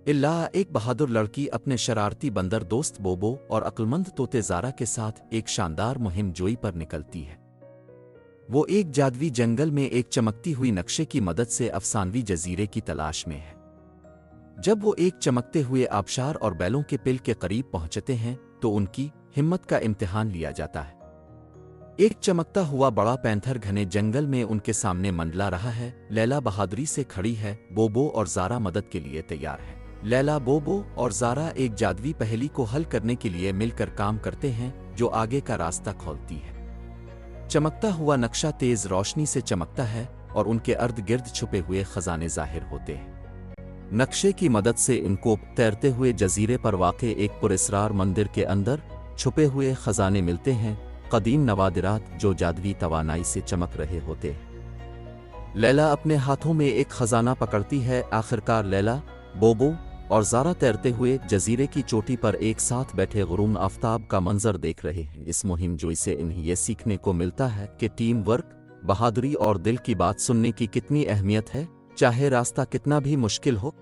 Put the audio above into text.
इल्ला एक बहादुर लड़की अपने शरारती बंदर दोस्त बोबो और अक्लमंद तोते ज़ारा के साथ एक शानदार मुहिम जोई पर निकलती है। वो एक जादुई जंगल में एक चमकती हुई नक्शे की मदद से अफसानवी जजीरे की तलाश में है। जब वो एक चमकते हुए आबशार और बैलों के पिल के करीब पहुंचते हैं तो उनकी हिम्मत का इम्तिहान लिया जाता है। एक चमकता हुआ बड़ा पैंथर घने जंगल में उनके सामने मंडला रहा है। लैला बहादुरी से खड़ी है, बोबो और ज़ारा मदद के लिए तैयार है। लैला, बोबो और ज़ारा एक जादुई पहेली को हल करने के लिए मिलकर काम करते हैं जो आगे का रास्ता खोलती है। चमकता हुआ नक्शा तेज रोशनी से चमकता है और उनके अर्ध गिर्द छुपे हुए खजाने जाहिर होते हैं। नक्शे की मदद से इनको तैरते हुए जजीरे पर वाक़े एक पुरस्रार मंदिर के अंदर छुपे हुए खजाने मिलते हैं, कदीम नवादिरात जो जादुई तवानाई से चमक रहे होते हैं। लैला अपने हाथों में एक खजाना पकड़ती है। आखिरकार लैला, बोबो और ज़ारा तैरते हुए जजीरे की चोटी पर एक साथ बैठे गुरूम आफताब का मंजर देख रहे हैं। इस मुहिम जोई से इन्हें यह सीखने को मिलता है कि टीम वर्क, बहादुरी और दिल की बात सुनने की कितनी अहमियत है, चाहे रास्ता कितना भी मुश्किल हो।